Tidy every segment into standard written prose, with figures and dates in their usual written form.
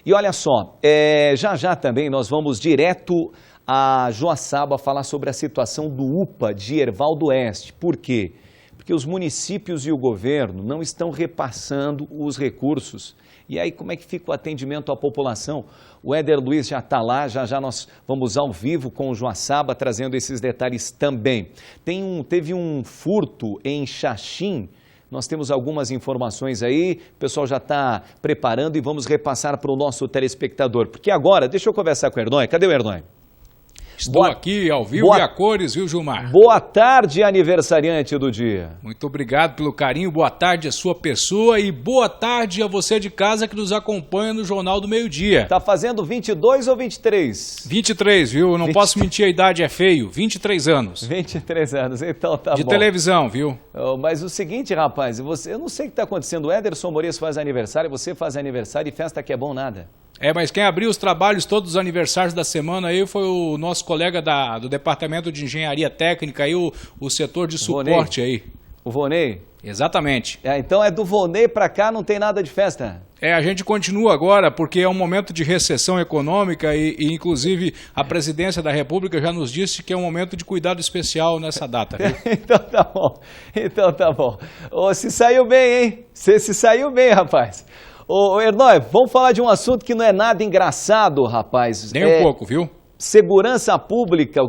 E olha só, já também nós vamos direto a Joaçaba falar sobre a situação do UPA de Herval do Oeste. Por quê? Porque os municípios e o governo não estão repassando os recursos. E aí como é que fica o atendimento à população? O Éder Luiz já está lá, já nós vamos ao vivo com o Joaçaba trazendo esses detalhes também. Teve um furto em Xaxim. Nós temos algumas informações aí, o pessoal já está preparando e vamos repassar para o nosso telespectador. Porque agora, deixa eu conversar com o Hernói. Cadê o Hernói? Estou aqui ao vivo e a cores, viu, Gilmar? Boa tarde, aniversariante do dia. Muito obrigado pelo carinho, boa tarde à sua pessoa e boa tarde a você de casa que nos acompanha no Jornal do Meio-Dia. Tá fazendo 22 ou 23? 23, viu? Não posso mentir, a idade é feio, 23 anos. 23 anos, então tá bom. De televisão, viu? Mas o seguinte, rapaz, eu não sei o que está acontecendo, o Ederson Moreira faz aniversário, você faz aniversário e festa que é bom nada. Mas quem abriu os trabalhos, todos os aniversários da semana aí foi o nosso colega do Departamento de Engenharia Técnica aí, o setor de suporte aí. O Vonei? Exatamente. Então é do Vonei para cá, não tem nada de festa? A gente continua agora porque é um momento de recessão econômica e inclusive a presidência da República já nos disse que é um momento de cuidado especial nessa data. Viu? Então tá bom. Se saiu bem, hein? Você se saiu bem, rapaz. Ô, Hernói, vamos falar de um assunto que não é nada engraçado, rapaz. Nem um pouco, viu? Segurança pública.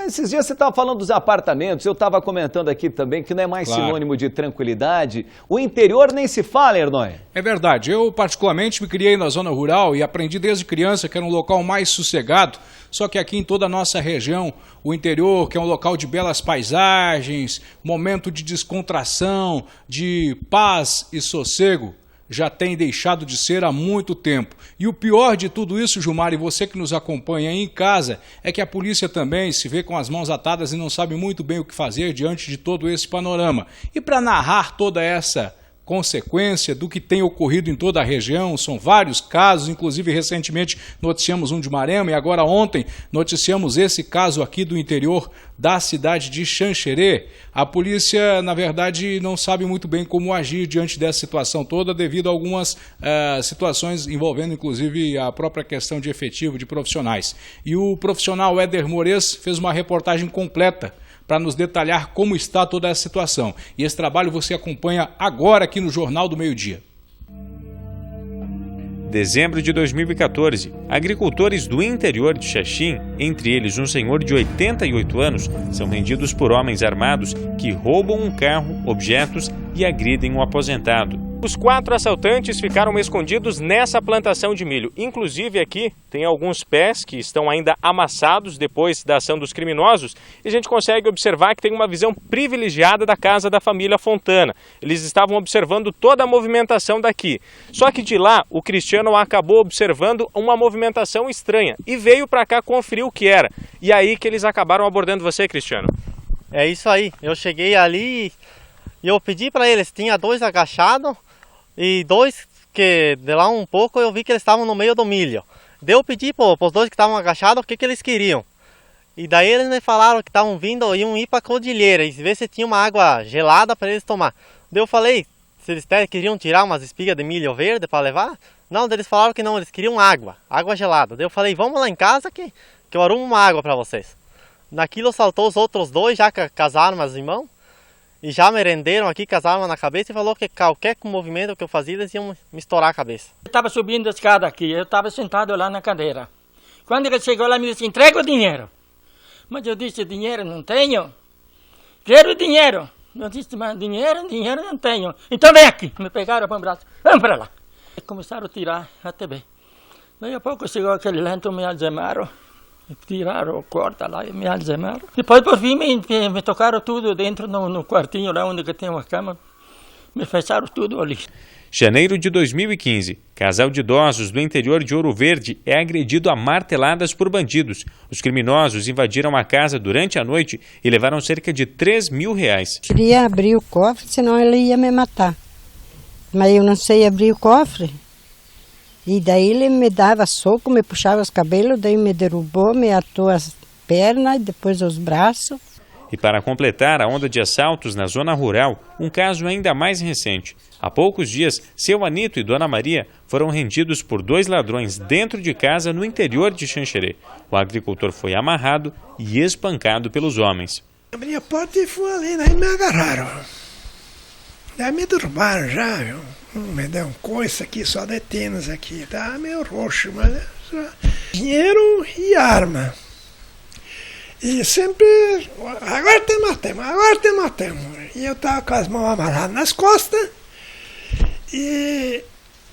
Esses dias você estava falando dos apartamentos, eu estava comentando aqui também que não é mais sinônimo de tranquilidade. O interior nem se fala, Hernói. É verdade. Eu, particularmente, me criei na zona rural e aprendi desde criança que era um local mais sossegado. Só que aqui em toda a nossa região, o interior, que é um local de belas paisagens, momento de descontração, de paz e sossego, já tem deixado de ser há muito tempo. E o pior de tudo isso, Gilmar, e você que nos acompanha aí em casa, é que a polícia também se vê com as mãos atadas e não sabe muito bem o que fazer diante de todo esse panorama. E para narrar toda essa consequência do que tem ocorrido em toda a região, são vários casos, inclusive recentemente noticiamos um de Marema e agora ontem noticiamos esse caso aqui do interior da cidade de Xanxerê. A polícia, na verdade, não sabe muito bem como agir diante dessa situação toda devido a algumas situações envolvendo inclusive a própria questão de efetivo, de profissionais. E o profissional Éder Moreira fez uma reportagem completa para nos detalhar como está toda essa situação. E esse trabalho você acompanha agora aqui no Jornal do Meio-Dia. Dezembro de 2014, agricultores do interior de Xaxim, entre eles um senhor de 88 anos, são rendidos por homens armados que roubam um carro, objetos e agridem um aposentado. Os 4 assaltantes ficaram escondidos nessa plantação de milho. Inclusive aqui tem alguns pés que estão ainda amassados depois da ação dos criminosos. E a gente consegue observar que tem uma visão privilegiada da casa da família Fontana. Eles estavam observando toda a movimentação daqui. Só que de lá o Cristiano acabou observando uma movimentação estranha e veio para cá conferir o que era. E aí que eles acabaram abordando você, Cristiano. É isso aí. Eu cheguei ali e eu pedi para eles, tinha 2 agachados. E 2 que de lá um pouco eu vi que eles estavam no meio do milho. Daí eu pedi para os 2 que estavam agachados o que eles queriam. E daí eles me falaram que estavam vindo, iam ir para a cordilheira e ver se tinha uma água gelada para eles tomar. Daí eu falei, se eles queriam tirar umas espigas de milho verde para levar. Não, eles falaram que não, eles queriam água gelada. Daí eu falei, vamos lá em casa que eu arrumo uma água para vocês. Naquilo saltou os outros 2 já com as armas em mão. E já me renderam aqui com as armas na cabeça e falou que qualquer movimento que eu fazia, eles iam me estourar a cabeça. Eu estava subindo a escada aqui, eu estava sentado lá na cadeira. Quando ele chegou lá, me disse, entrega o dinheiro. Mas eu disse, dinheiro não tenho. Quero dinheiro. Eu disse, mas dinheiro não tenho. Então vem aqui. Me pegaram para o braço, vamos para lá. E começaram a tirar a TV. Daí a pouco chegou aquele lento, me algemaram. Tiraram o corta lá e me algemaram. Depois, por fim, me tocaram tudo dentro no quartinho lá onde tem uma cama. Me fecharam tudo ali. Janeiro de 2015, casal de idosos do interior de Ouro Verde é agredido a marteladas por bandidos. Os criminosos invadiram a casa durante a noite e levaram cerca de R$3.000. Queria abrir o cofre, senão ele ia me matar. Mas eu não sei abrir o cofre. E daí ele me dava soco, me puxava os cabelos, daí me derrubou, me atou as pernas e depois os braços. E para completar a onda de assaltos na zona rural, um caso ainda mais recente. Há poucos dias, seu Anito e Dona Maria foram rendidos por 2 ladrões dentro de casa no interior de Xanxerê. O agricultor foi amarrado e espancado pelos homens. Abri a porta e fui ali, daí me agarraram. Daí me derrubaram já, viu? Me deu um coice aqui, só de tênis aqui. Tá meio roxo, mas dinheiro e arma. E sempre, agora te matamos, agora te matamos. E eu tava com as mãos amarradas nas costas,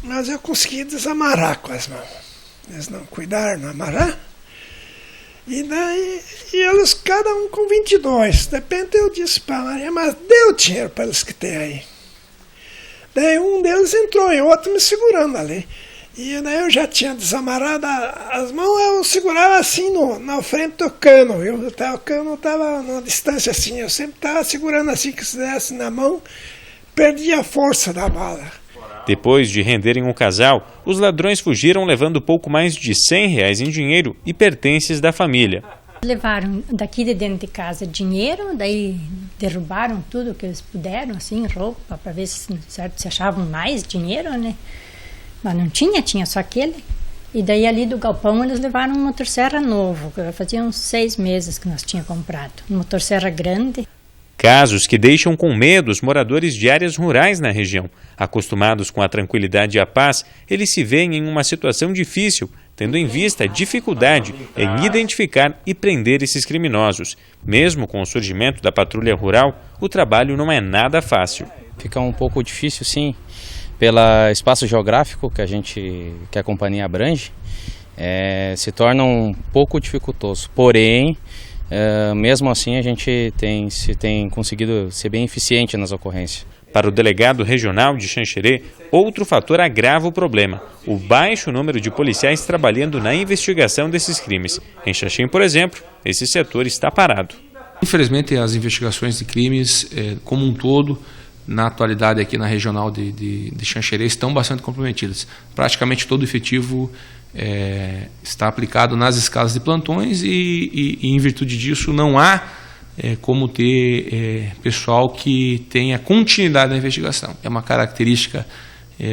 mas eu consegui desamarrar com as mãos. Eles não cuidaram, não amarrar. E daí, eles cada um com 22. De repente eu disse para a Maria, mas deu dinheiro para eles que tem aí. Daí um deles entrou e o outro me segurando ali. E daí eu já tinha desamarrado as mãos, eu segurava assim na frente do cano, viu? O cano estava numa distância assim, eu sempre estava segurando assim, que se desse na mão, perdia a força da bala. Depois de renderem o casal, os ladrões fugiram levando pouco mais de R$100 em dinheiro e pertences da família. Levaram daqui de dentro de casa dinheiro, daí derrubaram tudo que eles puderam, assim, roupa, para ver se achavam mais dinheiro, né? Mas não tinha só aquele. E daí ali do galpão eles levaram um motosserra novo, que fazia uns 6 meses que nós tínhamos comprado. Um motosserra grande. Casos que deixam com medo os moradores de áreas rurais na região. Acostumados com a tranquilidade e a paz, eles se veem em uma situação difícil, tendo em vista a dificuldade em identificar e prender esses criminosos. Mesmo com o surgimento da patrulha rural, o trabalho não é nada fácil. Fica um pouco difícil, sim, pelo espaço geográfico que a companhia abrange, se torna um pouco dificultoso. Porém, mesmo assim a gente tem conseguido ser bem eficiente nas ocorrências. Para o delegado regional de Xanxerê, outro fator agrava o problema: o baixo número de policiais trabalhando na investigação desses crimes. Em Xaxim, por exemplo, esse setor está parado. Infelizmente, as investigações de crimes, como um todo, na atualidade aqui na regional de Xanxerê, estão bastante comprometidas. Praticamente todo o efetivo está aplicado nas escalas de plantões e em virtude disso não há como ter pessoal que tenha continuidade na investigação. É uma característica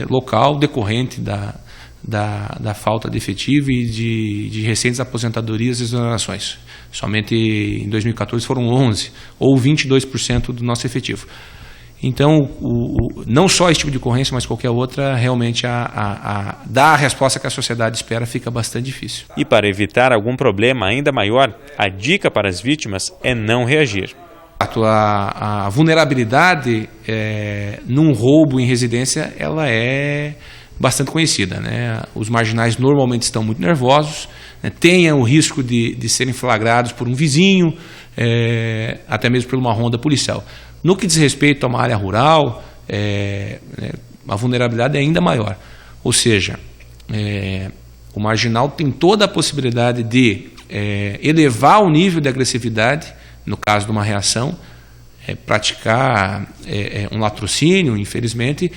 local decorrente da falta de efetivo e de recentes aposentadorias e exonerações. Somente em 2014 foram 11 ou 22% do nosso efetivo. Então, não só esse tipo de ocorrência, mas qualquer outra, realmente dar a resposta que a sociedade espera fica bastante difícil. E para evitar algum problema ainda maior, a dica para as vítimas é não reagir. A vulnerabilidade num roubo em residência, ela é bastante conhecida, né? Os marginais normalmente estão muito nervosos, né? Têm o risco de serem flagrados por um vizinho, até mesmo por uma ronda policial. No que diz respeito a uma área rural, a vulnerabilidade é ainda maior. Ou seja, o marginal tem toda a possibilidade de elevar o nível de agressividade, no caso de uma reação, praticar um latrocínio, infelizmente,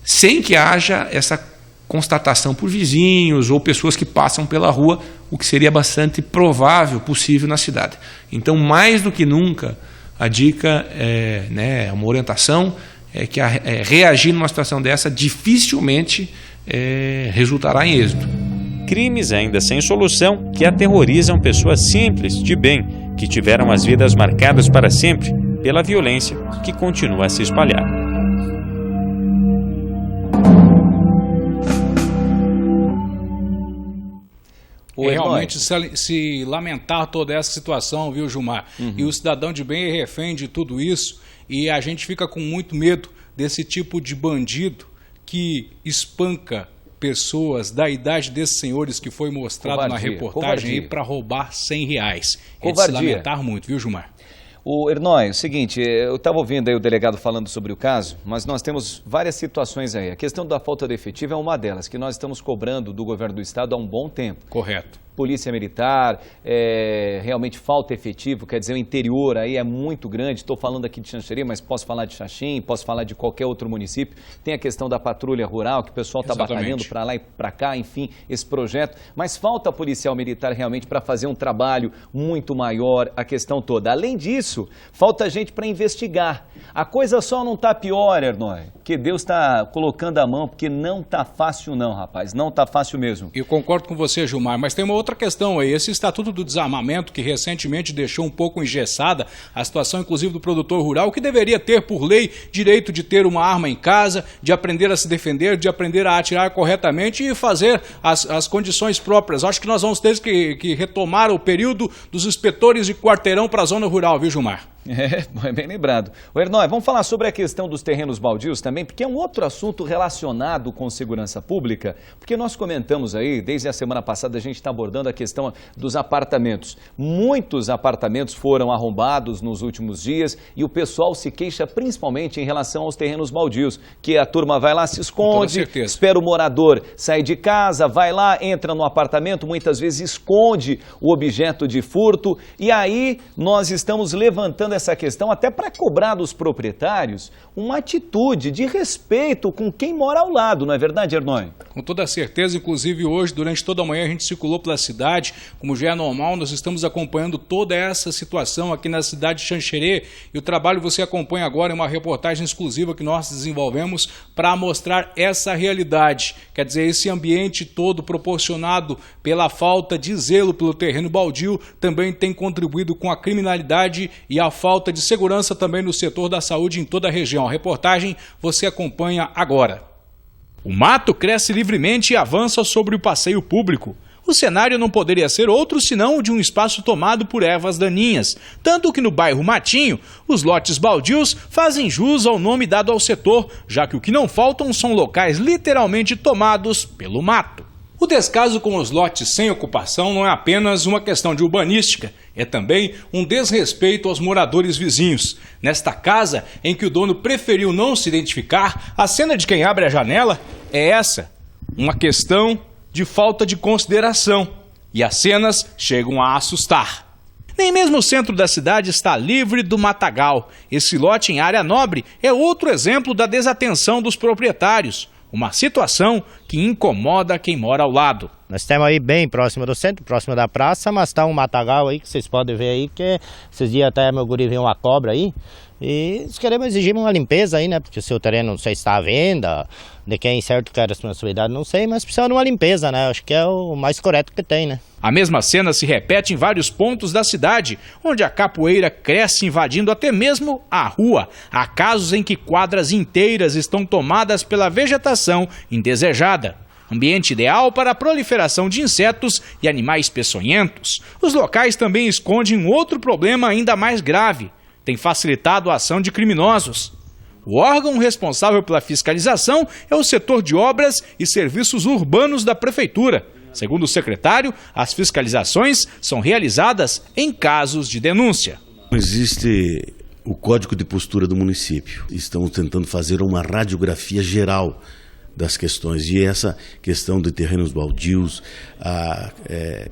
sem que haja essa constatação por vizinhos ou pessoas que passam pela rua, o que seria bastante provável, possível na cidade. Então, mais do que nunca, a dica uma orientação, que reagir numa situação dessa dificilmente resultará em êxito. Crimes ainda sem solução que aterrorizam pessoas simples, de bem, que tiveram as vidas marcadas para sempre pela violência que continua a se espalhar. Realmente se lamentar toda essa situação, viu, Gilmar? E o cidadão de bem é refém de tudo isso, e a gente fica com muito medo desse tipo de bandido que espanca pessoas da idade desses senhores que foi mostrado na reportagem aí para roubar R$100. É de se lamentar muito, viu, Gilmar? O Ernói, é o seguinte, eu estava ouvindo aí o delegado falando sobre o caso, mas nós temos várias situações aí. A questão da falta de efetivo é uma delas, que nós estamos cobrando do governo do estado há um bom tempo. Correto. polícia militar, realmente falta efetivo, quer dizer, o interior aí é muito grande, estou falando aqui de Xanxerê, mas posso falar de Xaxim, posso falar de qualquer outro município, tem a questão da patrulha rural, que o pessoal está batalhando para lá e para cá, enfim, esse projeto, mas falta policial militar realmente para fazer um trabalho muito maior, a questão toda. Além disso, falta gente para investigar. A coisa só não está pior, Ernói, que Deus está colocando a mão, porque não está fácil não, rapaz, não está fácil mesmo. Eu concordo com você, Gilmar, mas tem uma outra questão aí, esse Estatuto do Desarmamento que recentemente deixou um pouco engessada a situação, inclusive, do produtor rural, que deveria ter, por lei, direito de ter uma arma em casa, de aprender a se defender, de aprender a atirar corretamente e fazer as condições próprias. Acho que nós vamos ter que retomar o período dos inspetores de quarteirão para a zona rural, viu, Gilmar? É bem lembrado. O Ernói, vamos falar sobre a questão dos terrenos baldios também, porque é um outro assunto relacionado com segurança pública, porque nós comentamos aí, desde a semana passada a gente está abordando a questão dos apartamentos. Muitos apartamentos foram arrombados nos últimos dias e o pessoal se queixa principalmente em relação aos terrenos baldios, que a turma vai lá, se esconde, espera o morador sair de casa, vai lá, entra no apartamento, muitas vezes esconde o objeto de furto e aí nós estamos levantando essa questão até para cobrar dos proprietários uma atitude de respeito com quem mora ao lado, não é verdade, Ernói? Com toda certeza, inclusive hoje, durante toda a manhã, a gente circulou pela cidade, como já é normal, nós estamos acompanhando toda essa situação aqui na cidade de Xanxerê e o trabalho você acompanha agora em uma reportagem exclusiva que nós desenvolvemos para mostrar essa realidade, quer dizer, esse ambiente todo proporcionado pela falta de zelo pelo terreno baldio também tem contribuído com a criminalidade e a falta de segurança também no setor da saúde em toda a região. A reportagem você acompanha agora. O mato cresce livremente e avança sobre o passeio público. O cenário não poderia ser outro senão o de um espaço tomado por ervas daninhas, tanto que no bairro Matinho, os lotes baldios fazem jus ao nome dado ao setor, já que o que não faltam são locais literalmente tomados pelo mato. O descaso com os lotes sem ocupação não é apenas uma questão de urbanística, é também um desrespeito aos moradores vizinhos. Nesta casa, em que o dono preferiu não se identificar, a cena de quem abre a janela é essa, uma questão de falta de consideração. E as cenas chegam a assustar. Nem mesmo o centro da cidade está livre do matagal. Esse lote em área nobre é outro exemplo da desatenção dos proprietários. Uma situação que incomoda quem mora ao lado. Nós estamos aí bem próximo do centro, próximo da praça, mas está um matagal aí que vocês podem ver aí, que esses dias até meu guri viu uma cobra aí. E nós queremos exigir uma limpeza aí, né? Porque o seu terreno não sei se está à venda, de quem certo quer a responsabilidade, não sei, mas precisa de uma limpeza, né? Acho que é o mais correto que tem, né? A mesma cena se repete em vários pontos da cidade, onde a capoeira cresce invadindo até mesmo a rua. Há casos em que quadras inteiras estão tomadas pela vegetação indesejada. Ambiente ideal para a proliferação de insetos e animais peçonhentos. Os locais também escondem um outro problema ainda mais grave. Tem facilitado a ação de criminosos. O órgão responsável pela fiscalização é o setor de obras e serviços urbanos da prefeitura. Segundo o secretário, as fiscalizações são realizadas em casos de denúncia. Existe o Código de Postura do município. Estamos tentando fazer uma radiografia geral das questões. E essa questão de terrenos baldios,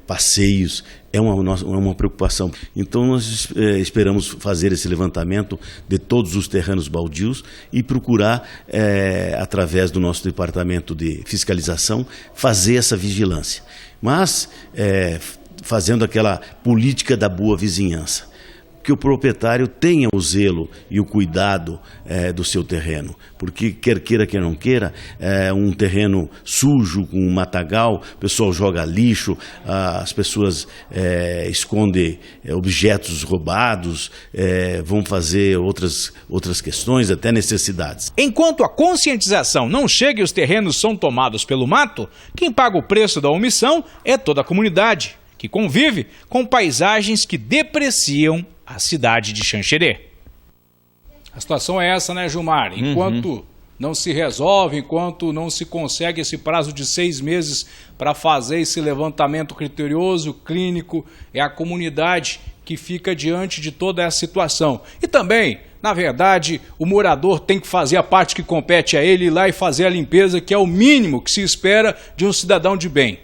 passeios, é uma preocupação. Então nós esperamos fazer esse levantamento de todos os terrenos baldios e procurar, através do nosso departamento de fiscalização, fazer essa vigilância. Mas fazendo aquela política da boa vizinhança. Que o proprietário tenha o zelo e o cuidado do seu terreno, porque quer queira, quer não queira, um terreno sujo, com um matagal, o pessoal joga lixo, as pessoas escondem objetos roubados, vão fazer outras questões, até necessidades. Enquanto a conscientização não chega e os terrenos são tomados pelo mato, quem paga o preço da omissão é toda a comunidade, que convive com paisagens que depreciam a cidade de Xanxerê. A situação é essa, né, Gilmar? Enquanto não se resolve, enquanto não se consegue esse prazo de 6 meses para fazer esse levantamento criterioso, clínico, é a comunidade que fica diante de toda essa situação. E também, na verdade, o morador tem que fazer a parte que compete a ele, ir lá e fazer a limpeza, que é o mínimo que se espera de um cidadão de bem.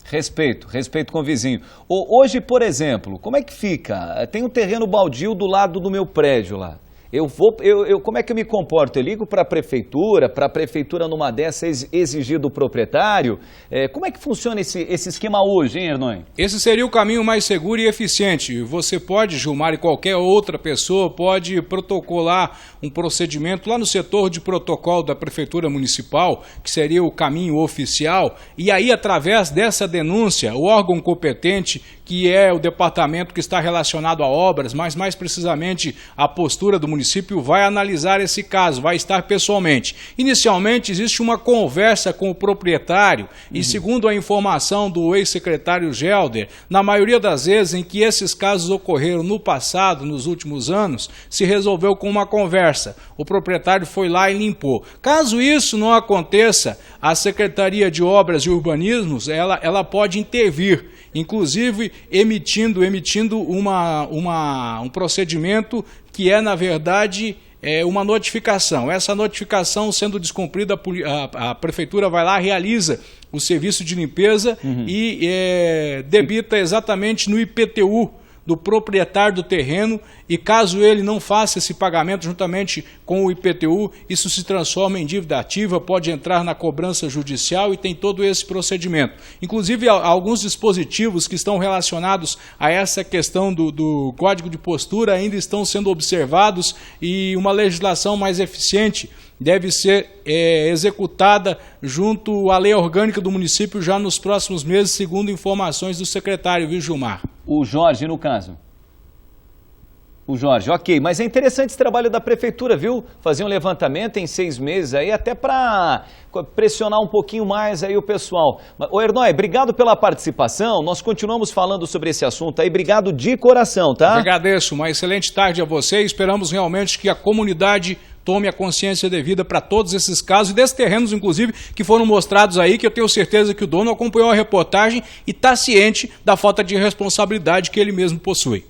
Respeito com o vizinho. Hoje, por exemplo, como é que fica? Tem um terreno baldio do lado do meu prédio lá. Como é que eu me comporto? Eu ligo para a prefeitura numa dessa exigir do proprietário? Como é que funciona esse esquema hoje, hein, Hernani? Esse seria o caminho mais seguro e eficiente. Você pode, Gilmar, e qualquer outra pessoa pode protocolar um procedimento lá no setor de protocolo da Prefeitura Municipal, que seria o caminho oficial, e aí, através dessa denúncia, o órgão competente, que é o departamento que está relacionado a obras, mas mais precisamente a postura do município, vai analisar esse caso, vai estar pessoalmente. Inicialmente existe uma conversa com o proprietário e, segundo a informação do ex-secretário Gelder, na maioria das vezes em que esses casos ocorreram no passado, nos últimos anos, se resolveu com uma conversa. O proprietário foi lá e limpou. Caso isso não aconteça, a Secretaria de Obras e Urbanismos, ela pode intervir, inclusive emitindo um procedimento que é, na verdade, uma notificação. Essa notificação sendo descumprida, a prefeitura vai lá, realiza o serviço de limpeza e debita exatamente no IPTU do proprietário do terreno, e caso ele não faça esse pagamento juntamente com o IPTU, isso se transforma em dívida ativa, pode entrar na cobrança judicial e tem todo esse procedimento. Inclusive, alguns dispositivos que estão relacionados a essa questão do Código de Postura ainda estão sendo observados, e uma legislação mais eficiente deve ser executada junto à lei orgânica do município já nos próximos meses, segundo informações do secretário, viu, Gilmar? O Jorge, no caso. O Jorge, ok, mas é interessante esse trabalho da prefeitura, viu? Fazer um levantamento em 6 meses aí, até para pressionar um pouquinho mais aí o pessoal. Ô Hernani, obrigado pela participação, nós continuamos falando sobre esse assunto aí, obrigado de coração, tá? Agradeço, uma excelente tarde a você, esperamos realmente que a comunidade tome a consciência devida para todos esses casos e desses terrenos, inclusive, que foram mostrados aí, que eu tenho certeza que o dono acompanhou a reportagem e está ciente da falta de responsabilidade que ele mesmo possui.